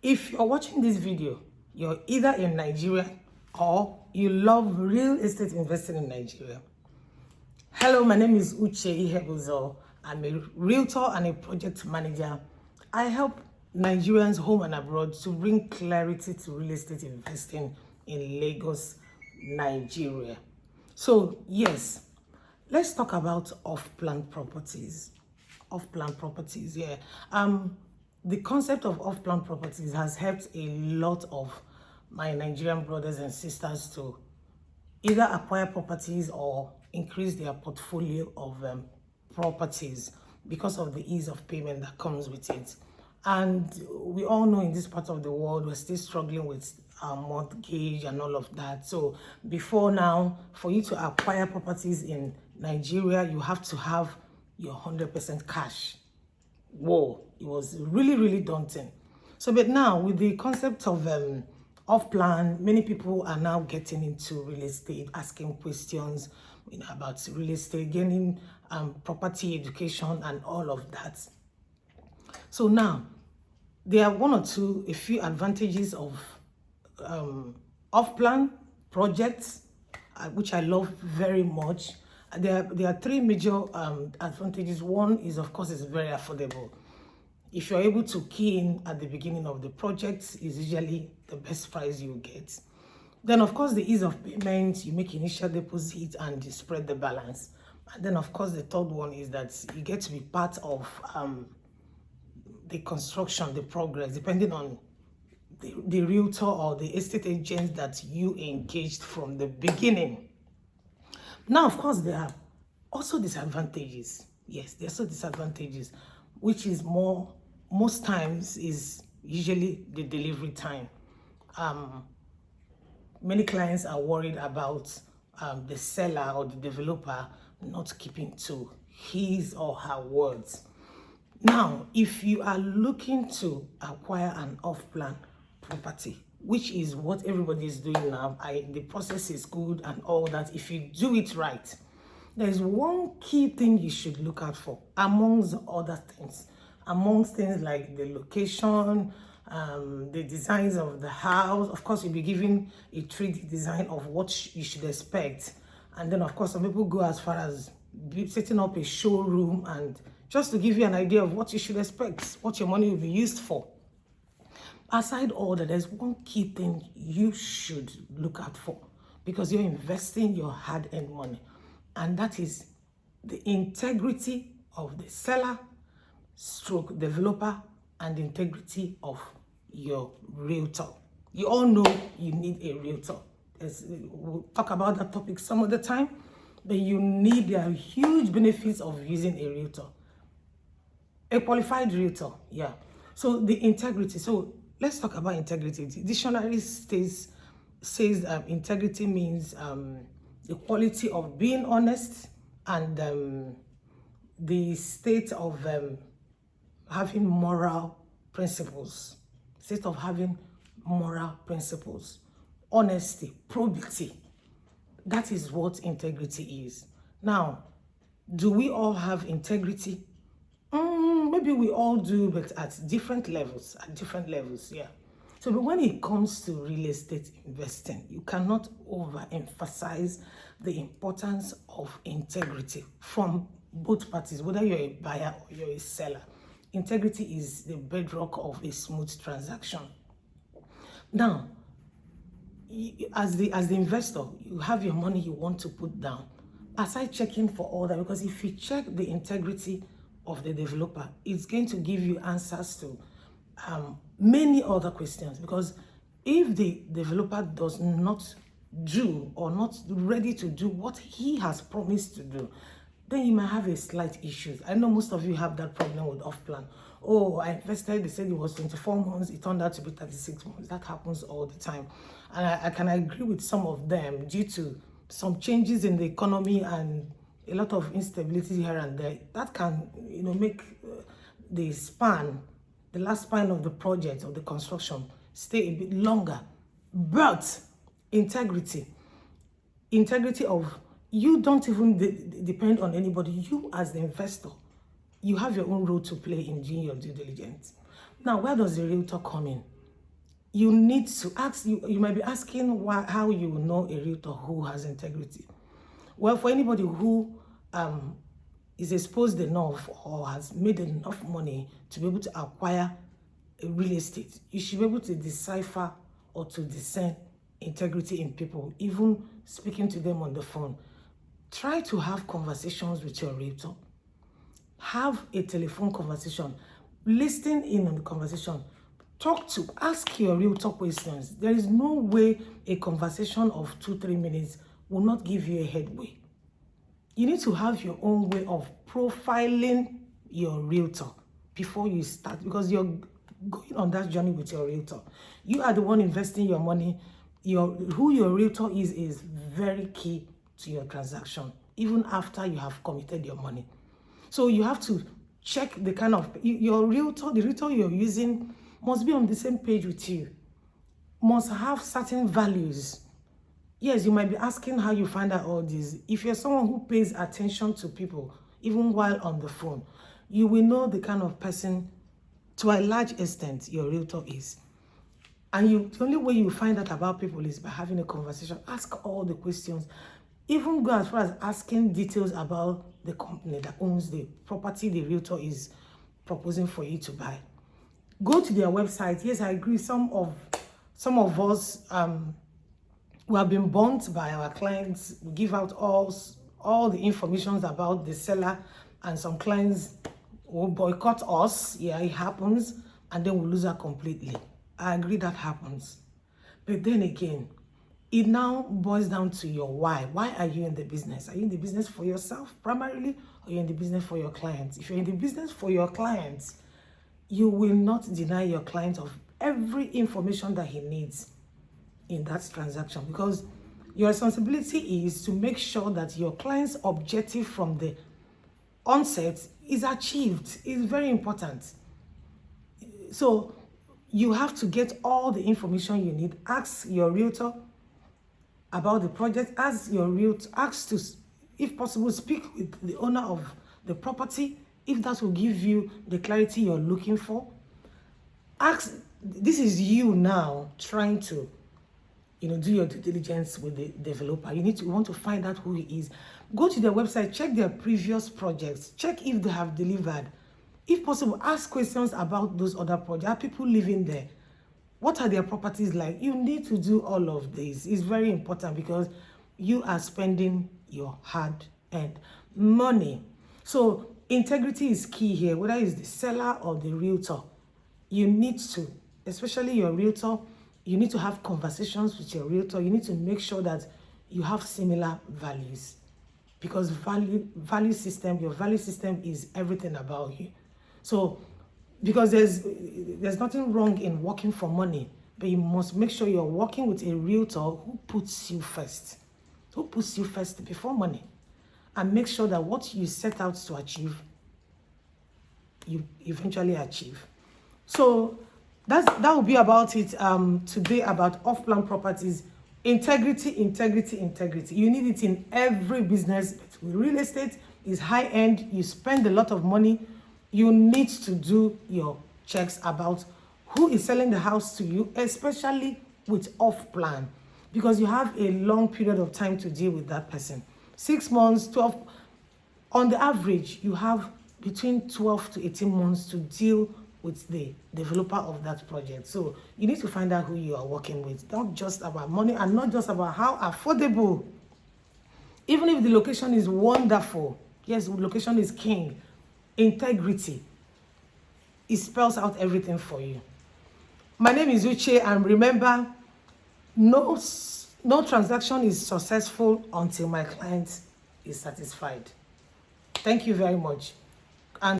If you're watching this video, you're either in Nigeria or you love real estate investing in Nigeria. Hello, my name is Uche Ihebuzo. I'm a realtor and a project manager. I help Nigerians home and abroad to bring clarity to real estate investing in Lagos, Nigeria. So yes, let's talk about off-plan properties. Off-plan properties, yeah. The concept of off-plan properties has helped a lot of my Nigerian brothers and sisters to either acquire properties or increase their portfolio of properties because of the ease of payment that comes with it. And we all know in this part of the world, we're still struggling with our mortgage and all of that. So before now, for you to acquire properties in Nigeria, you have to have your 100% cash. Whoa, it was really, really daunting. So, but now with the concept of off-plan, many people are now getting into real estate, asking questions, about real estate, gaining property education and all of that. So now, there are a few advantages of off-plan projects, which I love very much. There are three major advantages. One is, of course, it's very affordable. If you're able to key in at the beginning of the project, is usually the best price you get. Then, of course, the ease of payment, you make initial deposit and you spread the balance. And then, of course, the third one is that you get to be part of the construction, the progress, depending on the realtor or the estate agent that you engaged from the beginning. Now, of course, there are also disadvantages. Yes, there are also disadvantages, which is most times is usually the delivery time. Many clients are worried about the seller or the developer not keeping to his or her words. Now, if you are looking to acquire an off-plan property, which is what everybody is doing now, the process is good and all that. If you do it right, there's one key thing you should look out for, amongst other things. Amongst things like the location, the designs of the house. Of course, you'll be given a 3D design of what you should expect. And then, of course, some people go as far as setting up a showroom and just to give you an idea of what you should expect, what your money will be used for. Aside all that, there's one key thing you should look out for because you're investing your hard-earned money, and that is the integrity of the seller, stroke developer, and the integrity of your realtor. You all know you need a realtor. We'll talk about that topic some other time, but there are huge benefits of using a realtor. A qualified realtor, yeah. So the integrity. So let's talk about integrity. The dictionary says integrity means the quality of being honest and the state of having moral principles. State of having moral principles. Honesty, probity. That is what integrity is. Now, do we all have integrity? Maybe we all do, but at different levels, yeah. So but when it comes to real estate investing, you cannot overemphasize the importance of integrity from both parties, whether you're a buyer or you're a seller. Integrity is the bedrock of a smooth transaction. Now, as the investor, you have your money you want to put down. Aside checking for all that, because if you check the integrity of the developer, it's going to give you answers to many other questions. Because if the developer does not do or not ready to do what he has promised to do, then you might have a slight issue. I know most of you have that problem with off-plan. Oh, I invested, they said it was 24 months, it turned out to be 36 months. That happens all the time. And I can agree with some of them due to some changes in the economy and a lot of instability here and there. That can, make the last span of the project or the construction stay a bit longer. But integrity of you don't even depend on anybody. You as the investor, you have your own role to play in doing your due diligence. Now, where does the realtor come in? you need to ask, you might be asking how you know a realtor who has integrity. Well, for anybody who is exposed enough or has made enough money to be able to acquire a real estate, you should be able to decipher or to discern integrity in people, even speaking to them on the phone. Try to have conversations with your realtor. Have a telephone conversation. Listen in on the conversation. Ask your realtor questions. There is no way a conversation of 2-3 minutes will not give you a headway. You need to have your own way of profiling your realtor before you start, because you're going on that journey with your realtor. You are the one investing your money. Who your realtor is very key to your transaction, even after you have committed your money. So you have to check the kind of, your realtor, the realtor you're using must be on the same page with you, must have certain values. Yes, you might be asking how you find out all this. If you're someone who pays attention to people, even while on the phone, you will know the kind of person, to a large extent, your realtor is. And the only way you find out about people is by having a conversation. Ask all the questions. Even go as far as asking details about the company that owns the property the realtor is proposing for you to buy. Go to their website. Yes, I agree. Some of us we have been burnt by our clients. We give out all the information about the seller, and some clients will boycott us. Yeah, it happens, and then we lose her completely. I agree that happens. But then again, it now boils down to your why. Why are you in the business? Are you in the business for yourself primarily, or are you in the business for your clients? If you're in the business for your clients, you will not deny your client of every information that he needs in that transaction, because your responsibility is to make sure that your client's objective from the onset is achieved. It's very important. So you have to get all the information you need. Ask your realtor about the project. Ask to, if possible, speak with the owner of the property, if that will give you the clarity you're looking for. This is you now trying to do your due diligence with the developer. You want to find out who he is. Go to their website, check their previous projects, check if they have delivered. If possible, ask questions about those other projects. Are people living there? What are their properties like? You need to do all of this. It's very important, because you are spending your hard-earned money. So integrity is key here, whether it's the seller or the realtor. You need to, especially your realtor, you need to have conversations with your realtor. You need to make sure that you have similar values, because your value system is everything about you. So, because there's nothing wrong in working for money, but you must make sure you're working with a realtor who puts you first before money, and make sure that what you set out to achieve, you eventually achieve. So that will be about it today, about off-plan properties. Integrity. You need it in every business. Real estate is high-end. You spend a lot of money. You need to do your checks about who is selling the house to you, especially with off-plan, because you have a long period of time to deal with that person. 6 months, 12. On the average, you have between 12 to 18 months to deal with the developer of that project. So you need to find out who you are working with, not just about money, and not just about how affordable. Even if the location is wonderful, yes, the location is king, integrity, it spells out everything for you. My name is Uche, and remember, no transaction is successful until my client is satisfied. Thank you very much.